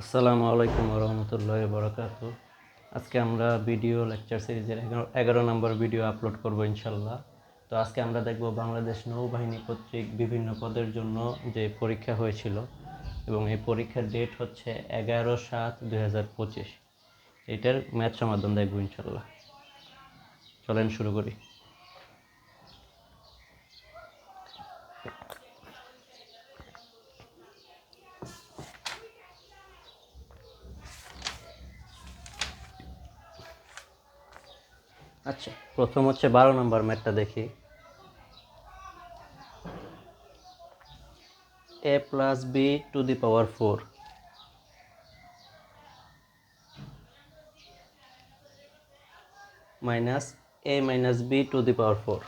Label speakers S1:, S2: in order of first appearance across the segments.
S1: আসসালামু আলাইকুম রহমতুল্লাহ বরকাত। আজকে আমরা ভিডিও লেকচার সিরিজের 11 নম্বর ভিডিও আপলোড করব ইনশাল্লাহ। তো আজকে আমরা দেখব বাংলাদেশ নৌবাহিনী কর্তৃক বিভিন্ন পদের জন্য যে পরীক্ষা হয়েছিল এবং এই পরীক্ষার ডেট হচ্ছে 11/7/2025। এটার ম্যাথ সমাধান দেখব ইনশাল্লাহ। চলেন শুরু করি। আচ্ছা, প্রথম হচ্ছে 12 নম্বর ম্যাথটা দেখি। a plus b to the power 4 minus a minus b to the power 4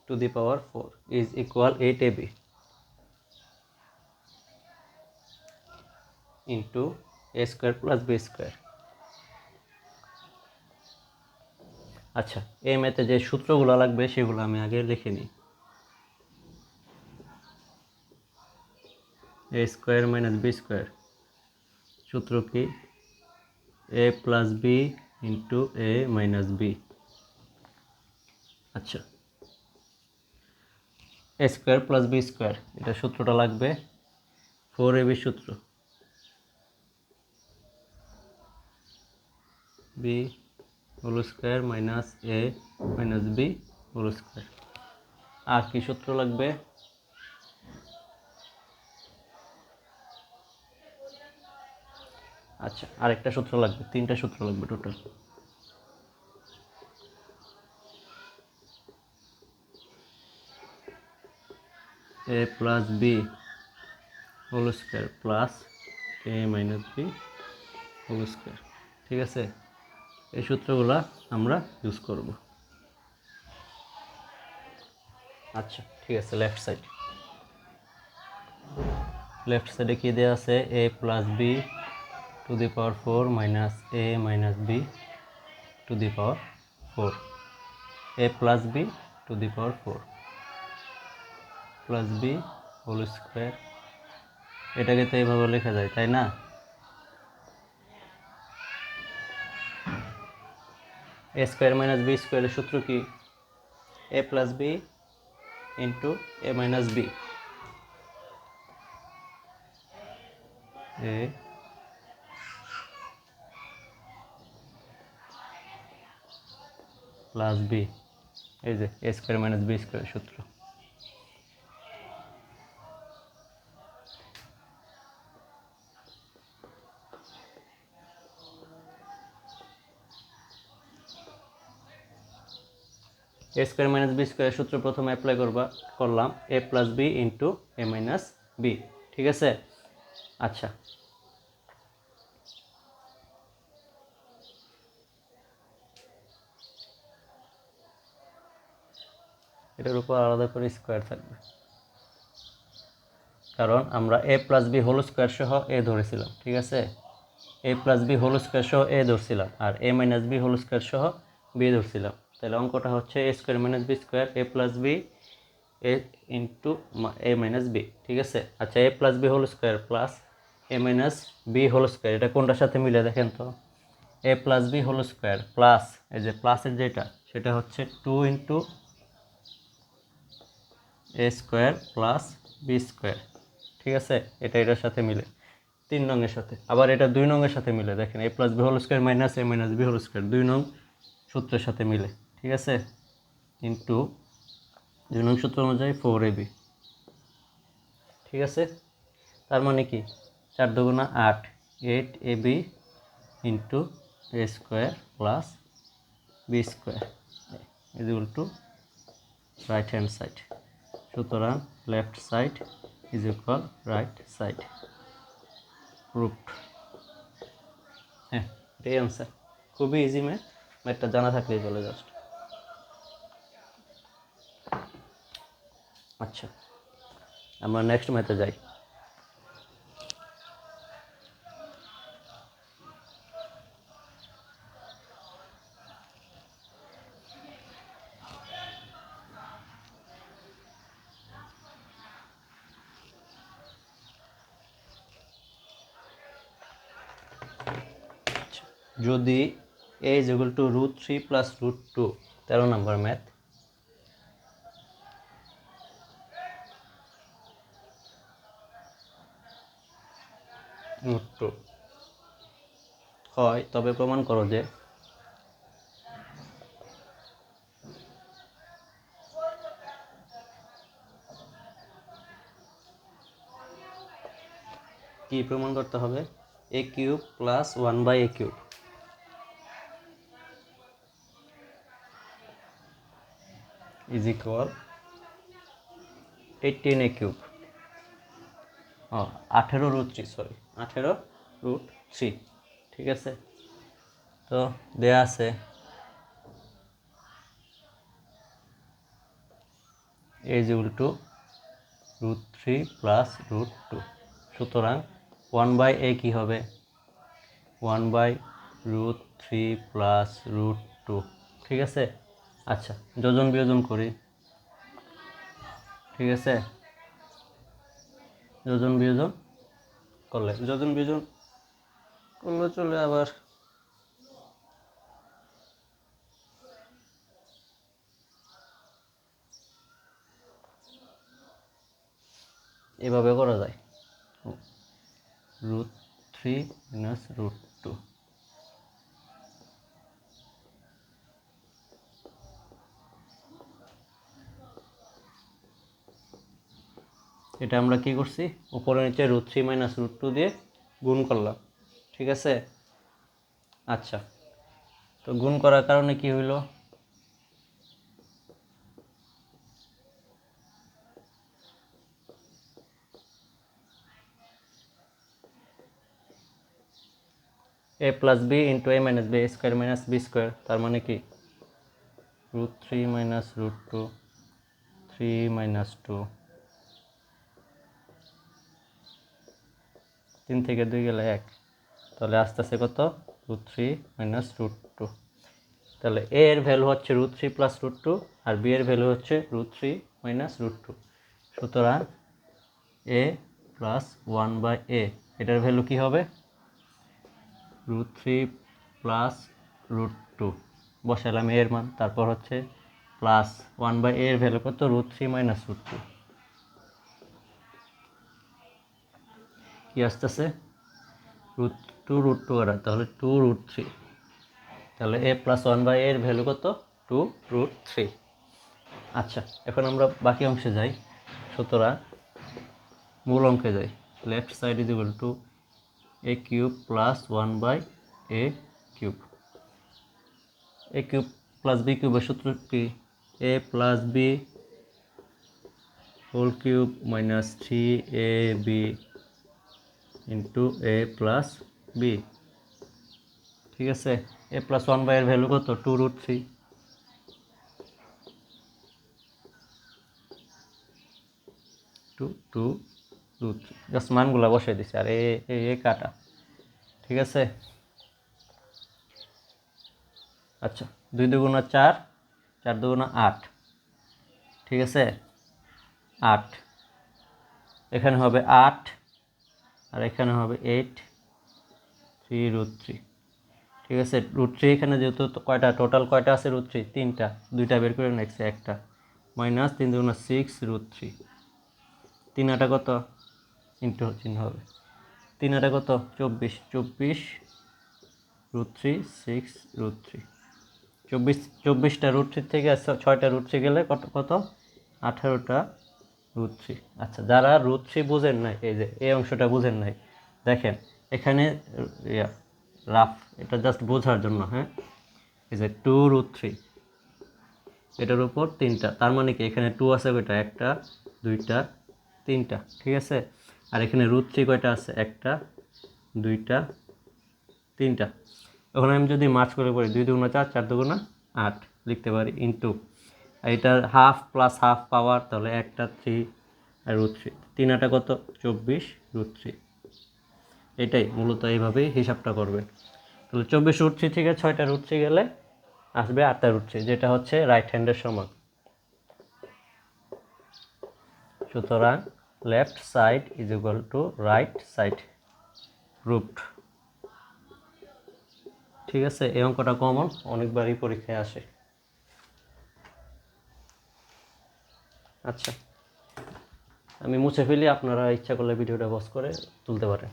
S1: to the power 4 is equal 8ab into a square plus b square. আচ্ছা, এই ম্যাথে যে সূত্রগুলো লাগবে সেগুলো আমি আগে লিখে নিই। a square minus B square সূত্র কি? a plus B into A minus B. আচ্ছা, A square plus B square, এটা সূত্রটা লাগবে 4ab সূত্র। B whole square minus A minus B whole square. আর কি সূত্র লাগবে? আচ্ছা, আরেকটা সূত্র লাগবে, তিনটা সূত্র লাগবে total. A plus B whole square plus A minus B whole square. ঠিক আছে, এই সূত্রগুলো আমরা ইউজ করব। আচ্ছা ঠিক আছে, লেফট সাইডে কি দেওয়া আছে? A plus B to the power 4 minus A minus B to the power 4। A plus B to the power 4 plus B whole square. এটাকে তো এইভাবে লেখা যায়, তাই না? এ স্কোয়ার মাইনাস বি স্কোয়ারের সূত্র কি? এ plus B into A minus B. A plus B, এই যে এ স্কোয়ার মাইনাস বি স্কোয়ারের সূত্র। এ স্কোয়ার মাইনাস বি স্কোয়ারের সূত্র প্রথমে অ্যাপ্লাই করলাম এ plus B into A minus B. ঠিক আছে। আচ্ছা, এটার উপর আলাদা করে স্কোয়ার থাকবে, কারণ আমরা A plus B whole square সহ এ ধরেছিলাম। ঠিক আছে, A plus B whole square সহ এ ধরছিলাম, আর A minus B whole square সহ বি ধরছিলাম। তাহলে অঙ্কটা হচ্ছে A square minus B square A plus B A into A minus B. ঠিক আছে। আচ্ছা, A plus B whole square plus A minus B whole square, এটা কোনটার সাথে মিলে দেখেন তো? A plus B whole square plus এই যে প্লাসের যেটা, সেটা হচ্ছে 2 into A square plus B square. ঠিক আছে, এটা এটার সাথে মিলে 3 নংয়ের সাথে। আবার এটা 2 নংয়ের সাথে মিলে দেখেন, A plus B whole square minus A minus B whole square 2 নং সূত্রের সাথে মিলে। ঠিক আছে, ইন্টু 2 নং সূত্র অনুযায়ী 4ab। ঠিক আছে, তার মানে কি 4 দুগুণা 8, 8ab into A square plus B square is equal to right hand side. সুতরাং left side is equal right side. Proofed. হ্যাঁ, এটাই অ্যান্সার। খুবই ইজি ম্যাথটা জানা থাকলেই চলে জাস্ট। আচ্ছা, আমরা নেক্সট ম্যাথে যাই। যদি a is equal to √3 plus √2, 13 number math, √2 হয় তবে প্রমাণ করো যে কি প্রমাণ করতে হবে, a cube plus 1/a cube is equal 18a cube, 18√3, sorry 18√3, ঠিক আছে। তো দেয়া আছে a is equal to √3 plus √2, সুতরাং 1/a কি হবে, 1/√3 plus √2, ঠিক আছে। আচ্ছা, যোজন বিয়োজন করি, ঠিক আছে। যোজন বিয়োজন করলে চলে, আবার এভাবে করা যায়, √3 minus √2, এটা আমরা কি করছি, উপরে নিচে √3 minus √2 দিয়ে গুণ করলাম, ঠিক আছে। আচ্ছা, তো গুণ করার কারণে কি হইলো, a plus b into a minus b, a square minus b square, তার মানে কি √3 minus √2, 3 minus 2, 3 থেকে 2 গেলে 1, তাহলে আস্তে আস্তে কত, √3 minus √2, তাহলে a এর ভ্যালু হচ্ছে √3 plus √2 আর b এর ভ্যালু হচ্ছে √3 minus √2, সুতরাং a plus 1/a, এটার ভ্যালু কি হবে, √3 plus √2 বসালাম a এর মান, তারপর হচ্ছে প্লাস 1/a এর ভ্যালু কত, √3 minus √2, কি আসতেছে, √2 আর তাহলে 2√3, তাহলে a plus 1/a এর ভ্যালু কত, 2√3। আচ্ছা, এখন আমরা বাকি অংশে যাই, সুতরাং মূল অঙ্কে যাই, left side is equal to a cube plus 1/a cube, a cube plus b কিউবের সূত্র কি, a plus b whole cube minus 3ab into a plus b, ঠিক আছে। a প্লাস 1/a এর ভ্যালু কত, 2√3, জাস্ট মানগুলা বসাই দিছি আর এ কাটা, ঠিক আছে। আচ্ছা, 2 দুগুণা 4, 4 দুগুণা 8, ঠিক আছে, 8, এখানে হবে 8 আর এখানে হবে 8, 3√3, ঠিক আছে। √3 এখানে যেহেতু কয়টা টোটাল কয়টা আছে, √3 3টা, 2টা বের করে নেক্সট একটা, মাইনাস 3 দুগুণা 6 √3, 3 আটা কত, ইন্টু চিহ্ন হবে, 3 আটা কত, 24, 24 √3 6 √3, 24টা √3 থেকে 6টা √3 গেলে কত কত, 18টা √3। আচ্ছা, যারা √3 বুঝেন নাই, এই যে এই অংশটা বুঝেন নাই, দেখেন এখানে রাফ, এটা জাস্ট বোঝার জন্য, হ্যাঁ, এই যে 2√3, এটার উপর 3টা, তার মানে কি এখানে 2 আছে কয়টা, 1টা 2টা 3টা, ঠিক আছে। আর এখানে √3 কয়টা আছে, 1টা 2টা 3টা। এখন আমি যদি মার্চ করে পড়ি, 2 দুগুণা 4, 4 দুগুণা 8 লিখতে পারি, ইন্টু এটার হাফ প্লাস হাফ পাওয়ার, তাহলে 1টা 3 আর √3, 3 আটা কত, 24 √3, এটাই মূলত এইভাবেই হিসাবটা করবেন। তাহলে 24 √3 থেকে 6টা √3 গেলে আসবে 8টা √3, যেটা হচ্ছে রাইট হ্যান্ডের সমান, সুতরাং left side is equal to right side proved, ঠিক ঠিক আছে, এই অঙ্কটা কমন, অনেকবারই পরীক্ষায় আসে। আচ্ছা, আমি মুছে ফেলি, আপনারা ইচ্ছা করলে ভিডিওটা পজ করে তুলতে পারেন।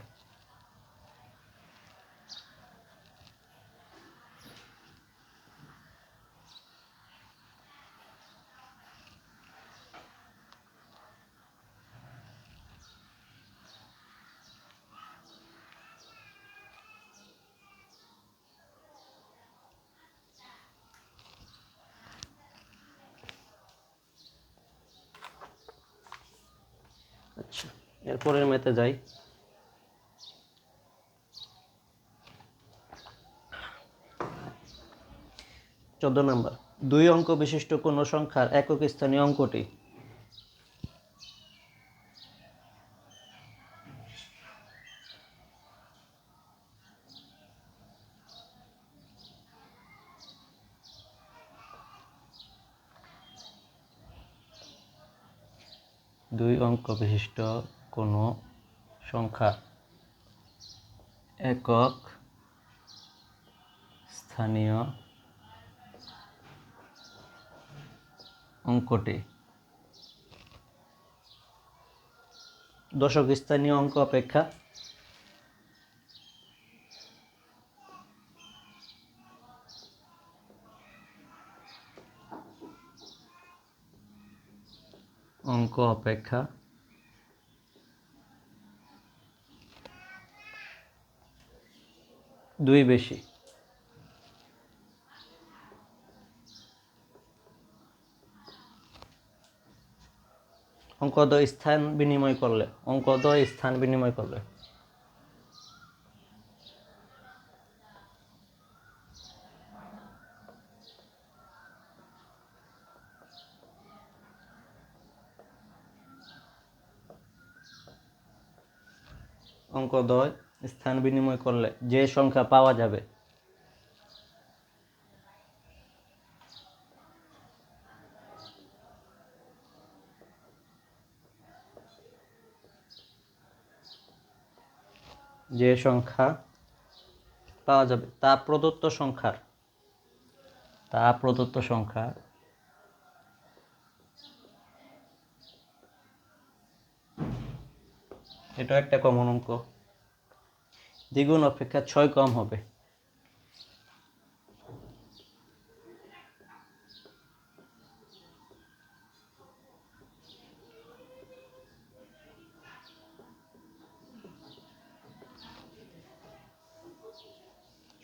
S1: আচ্ছা, এরপরের ম্যাথে যাই। চোদ্দ নম্বর, 2 অঙ্ক বিশিষ্ট কোন সংখ্যার একক স্থানীয় অঙ্কটি? দুই অঙ্ক বিশিষ্ট কোন সংখ্যার একক স্থানীয় অঙ্কটি দশক স্থানীয় অঙ্ক অপেক্ষা দুই বেশি। অঙ্কদ্বয় স্থান বিনিময় করলে যে সংখ্যা পাওয়া যাবে তা প্রদত্ত সংখ্যার এটা একটা কমন অঙ্ক, দ্বিগুণ অপেক্ষা 6 কম হবে।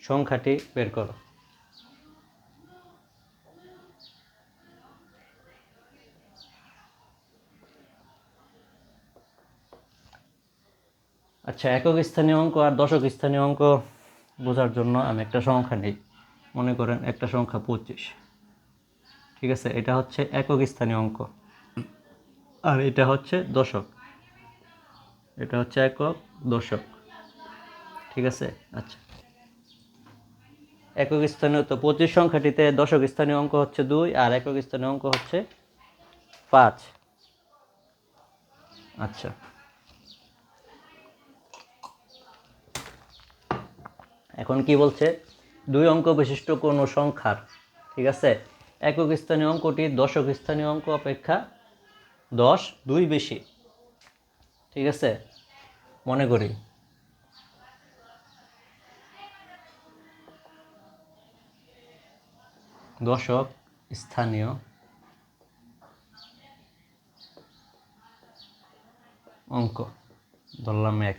S1: সংখ্যাটি বের করো। আচ্ছা, একক স্থানীয় অঙ্ক আর দশক স্থানীয় অঙ্ক বোঝার জন্য আমি একটা সংখ্যা নিই। মনে করেন একটা সংখ্যা 25, ঠিক আছে, এটা হচ্ছে একক স্থানীয় অঙ্ক, আর এটা হচ্ছে দশক, একক দশক, ঠিক আছে। আচ্ছা, একক স্থানীয় তো 25 সংখ্যাটিতে দশক স্থানীয় অঙ্ক হচ্ছে 2 আর একক স্থানীয় অঙ্ক হচ্ছে 5। আচ্ছা, এখন কি বলছে, 2 অঙ্ক বিশিষ্ট কোনো সংখ্যার, ঠিক আছে, একক স্থানীয় অঙ্কটি দশক স্থানীয় অঙ্ক অপেক্ষা 2 বেশি, ঠিক আছে। মনে করি দশক স্থানীয় অঙ্ক ধরলাম x,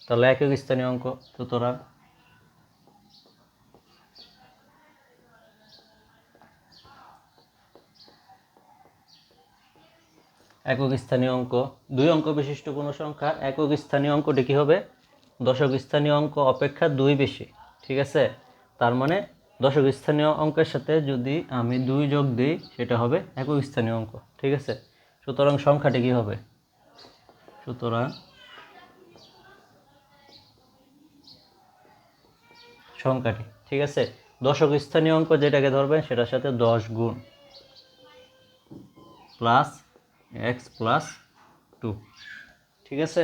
S1: তাহলে একক স্থানীয় অঙ্ক, সুতরাং একক স্থানীয় অঙ্ক 2 অঙ্ক বিশিষ্ট কোনো সংখ্যা একক স্থানীয় অঙ্কটি কী হবে, দশক স্থানীয় অঙ্ক অপেক্ষা 2 বেশি, ঠিক আছে। তার মানে দশক স্থানীয় অঙ্কের সাথে যদি আমি 2 যোগ দিই সেটা হবে একক স্থানীয় অঙ্ক, ঠিক আছে। সুতরাং সংখ্যাটি কী হবে, সংখ্যাটি, ঠিক আছে, দশক স্থানীয় অঙ্ক যেটাকে ধরবেন সেটার সাথে 10 গুণ প্লাস x প্লাস 2, ঠিক আছে।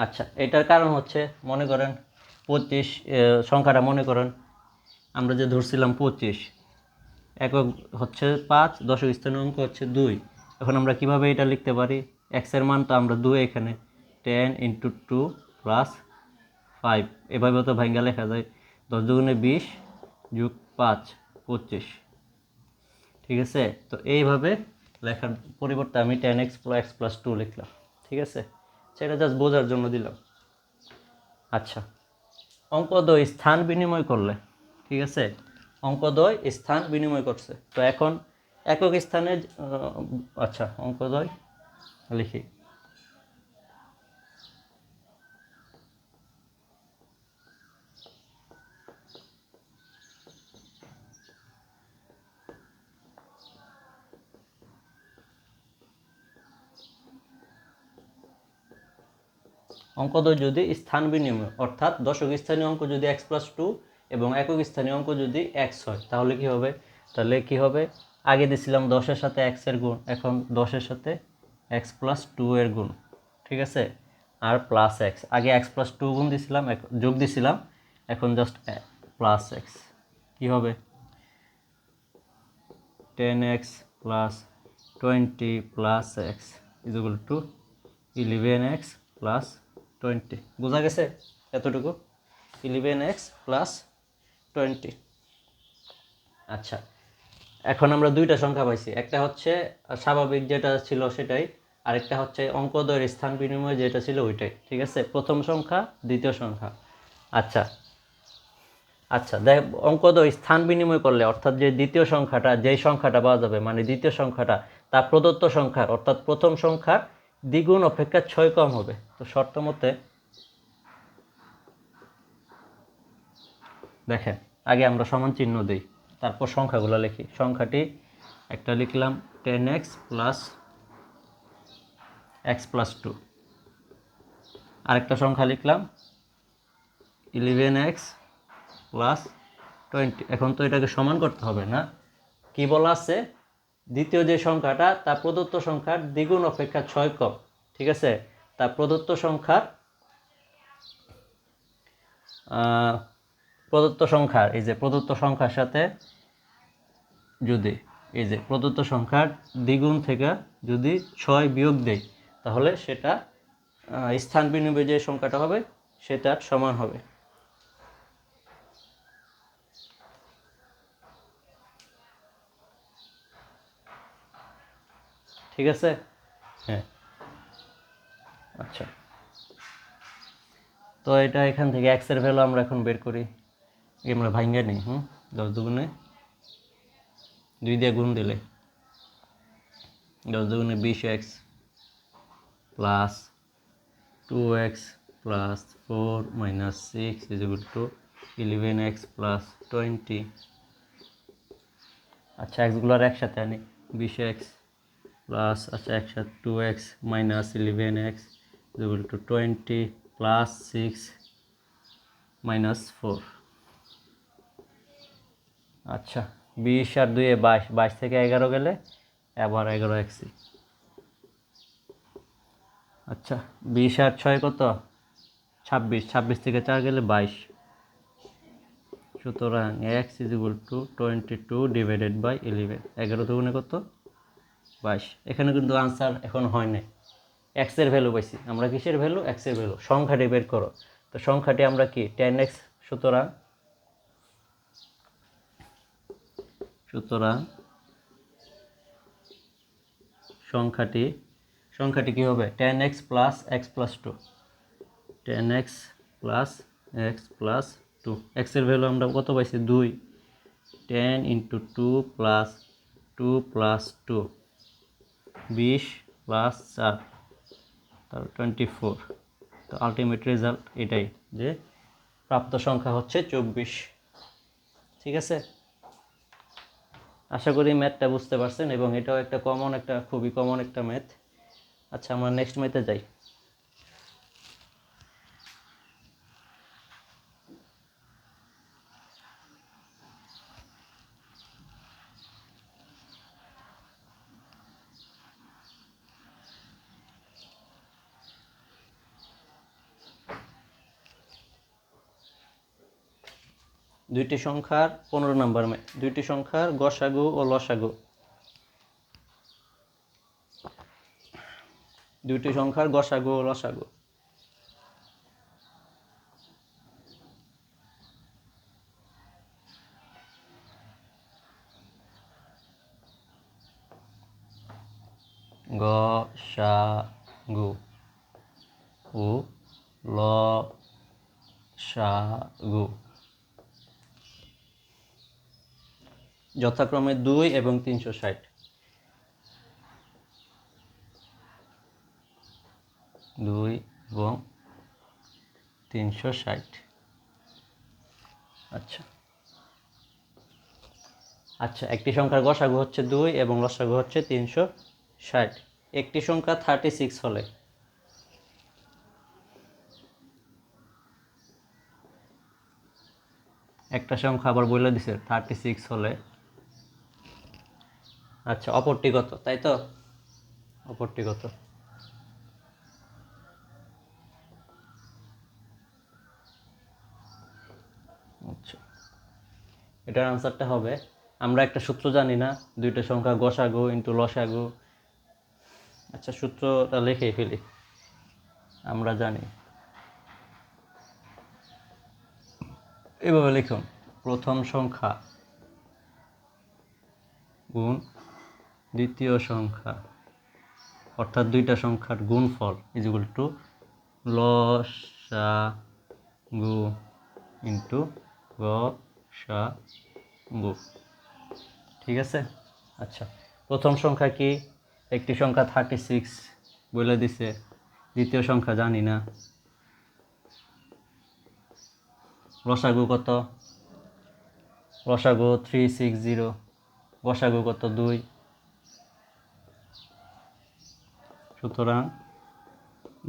S1: আচ্ছা, এটার কারণ হচ্ছে মনে করেন 25 সংখ্যাটা মনে করেন আমরা যে ধরছিলাম 25, একক হচ্ছে 5, দশক স্থানীয় অঙ্ক হচ্ছে 2। এখন আমরা কিভাবে এটা লিখতে পারি? এক্সের মান তো আমরা 2 এখানে 10 × 2 + 5 এভাবে তো ভাঙ্গা লেখা যায় 10 দুগুণে 20 + 5 25। ঠিক আছে, তো এইভাবে লেখার পরিবর্তে আমি 10x + x + 2 লিখলাম। ঠিক আছে, সেটা জাস্ট বোঝার জন্য দিলাম। আচ্ছা, অঙ্কদ্বয় স্থান বিনিময় করলে, ঠিক আছে, অঙ্কদ্বয় স্থান বিনিময় করছে, তো এখন একক স্থানে আচ্ছা অঙ্কদ্বয় লিখি। অঙ্কদ্বয় যদি স্থান বিনিময় অর্থাৎ দশক স্থানীয় অঙ্ক যদি x + 2 এবং একক স্থানীয় অঙ্ক যদি x হয়, তাহলে কি হবে? আগে দিছিলাম 10-এর সাথে x এর গুণ, এখন 10-এর সাথে x + 2 এর গুণ। ঠিক আছে, আর প্লাস x, আগে x + 2 গুণ দিছিলাম, যোগ দিছিলাম, এখন জাস্ট প্লাস x। কি হবে? 10x + 20 + x = 11x + 20। বোঝা গেছে এতটুকু? 11x + 20। আচ্ছা, এখন আমরা দুইটা সংখ্যা পাইছি, একটা হচ্ছে স্বাভাবিক যেটা ছিল সেটাই, আরেকটা হচ্ছে অঙ্কদ্বয়ের স্থান বিনিময় যেটা ছিল ওইটাই। ঠিক আছে, প্রথম সংখ্যা দ্বিতীয় সংখ্যা। আচ্ছা আচ্ছা দেখ, অঙ্কদ্বয় স্থান বিনিময় করলে অর্থাৎ যে দ্বিতীয় সংখ্যাটা, যেই সংখ্যাটা পাওয়া যাবে, মানে দ্বিতীয় সংখ্যাটা তা প্রদত্ত সংখ্যার অর্থাৎ প্রথম সংখ্যার দ্বিগুণ অপেক্ষা 6 কম হবে। তো শর্ত মতে দেখেন, আগে আমরা সমান চিহ্ন দিই, তারপর সংখ্যাগুলো লিখি। সংখ্যাটি একটা লিখলাম 10x + x + 2, আরেকটা সংখ্যা লিখলাম 11x + 20। এখন তো এটাকে সমান করতে হবে না? কি বলা আছে? দ্বিতীয় যে সংখ্যাটা তা প্রদত্ত সংখ্যার দ্বিগুণ অপেক্ষা 6 কম। ঠিক আছে, তা প্রদত্ত সংখ্যার এই যে প্রদত্ত সংখ্যার সাথে যদি এই যে প্রদত্ত সংখ্যার দ্বিগুণ থেকে যদি 6 বিয়োগ দেই, তাহলে সেটা স্থান বিনিময় যে সংখ্যাটা হবে সেটার সমান হবে। ঠিক আছে, হ্যাঁ। আচ্ছা, তো এটা এখান থেকে x এর ভ্যালু আমরা এখন বের করি। আমরা ভাঙ্গা নিই। 10 দুগুণে 2 দিয়ে গুণ দিলে 10 দুগুণে 20x + 2x + 4 - 6 = 11x + 20। আচ্ছা, এক্সগুলোর একসাথে আনি। 20x প্লাস, আচ্ছা একসাথে 2x - 11x = 20 + 6 - 4। আচ্ছা, 20 আর 2 22, 22 থেকে 11 গেলে আবার 11x। আচ্ছা, 20 আর 6 কত? 26, 26 থেকে 4 গেলে 22। সুতরাং x = 22/11। 11 দুগুণে কত? 22। এখানে কিন্তু আনসার এখন হয় নাই, x এর ভ্যালু পাইছি আমরা। কিসের ভ্যালু? x এর ভ্যালু। সংখ্যাটি বের করো। তো সংখ্যাটি আমরা কি 10x, সুতরাং সংখ্যাটি কি হবে? 10x + x + 2। 10x + x + 2। x এর ভ্যালু আমরা কত পাইছি? 2। 10 × 2 + 2 + 2 20 + 4 তারপর 24। তো আলটিমেট রেজাল্ট এটাই, যে প্রাপ্ত সংখ্যা হচ্ছে 24। ঠিক আছে, আশা করি ম্যাথটা বুঝতে পারছেন, এবং এটাও খুবই কমন একটা ম্যাথ। আচ্ছা, আমরা নেক্সট ম্যাথে যাই। দুইটি সংখ্যার 15 নম্বর ম্যাথ, দুইটি সংখ্যার গসাগু ও লসাগু, দুইটি সংখ্যার গসাগু ও লসাগু। গসাগু ও লসাগু যথাক্রমে 2 এবং 360। 2 এবং 360। আচ্ছা আচ্ছা, একটি সংখ্যার গসাগু হচ্ছে 2 এবং লসাগু হচ্ছে 360। একটি সংখ্যা 36 হলে একটা সংখ্যা আবার বলে দিছে 36 হলে, আচ্ছা অপরটি কত, তাই তো? অপরটি কত? আচ্ছা, এটার আনসারটা হবে, আমরা একটা সূত্র জানি না, দুইটা সংখ্যা গসাগু ইন্টু লসাগু। আচ্ছা, সূত্রটা লিখেই ফেলি, আমরা জানি। এভাবে লিখুন, প্রথম সংখ্যা গুণ দ্বিতীয় সংখ্যা, অর্থাৎ দুইটা সংখ্যার গুণফল ইজ ইকুয়াল টু লসাগু ইন্টু গসাগু। ঠিক আছে? আচ্ছা, প্রথম সংখ্যা কি? একটি সংখ্যা 36 বলে দিছে, দ্বিতীয় সংখ্যা জানি না। লসাগু কত? লসাগু 360, গসাগু কত? 2। সুতরাং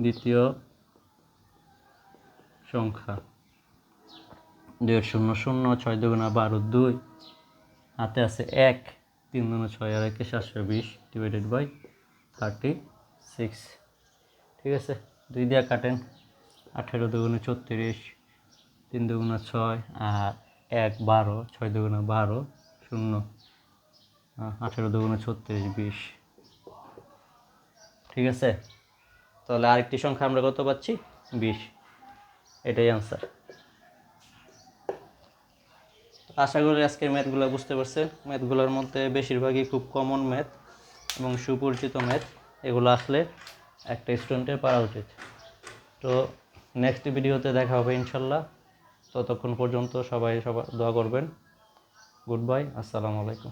S1: দ্বিতীয় সংখ্যা 2 0 0, 6 2 12, 2 হাতে আছে 1, 3 2 6 আর 1 720 ডিভাইডেড বাই 36। ঠিক আছে, 2 দিয়ে কাটেন, 18 2 34, 3 2 6 আর 1 12, 6 2 12, 0, 18 2 36 20। ঠিক আছে, তাহলে আরেকটি সংখ্যা আমরা কত পাচ্ছি? 20। এটাই আনসার। আশা করি আজকের ম্যাথগুলো বুঝতে পারছেন। ম্যাথগুলোর মধ্যে বেশিরভাগই খুব কমন ম্যাথ এবং সুপরিচিত ম্যাথ, এগুলো আসলে একটা স্টুডেন্টের পারা উচিত। তো নেক্সট ভিডিওতে দেখা হবে ইনশাল্লাহ। ততক্ষণ পর্যন্ত সবাই দোয়া করবেন। গুড বাই, আসসালামু আলাইকুম।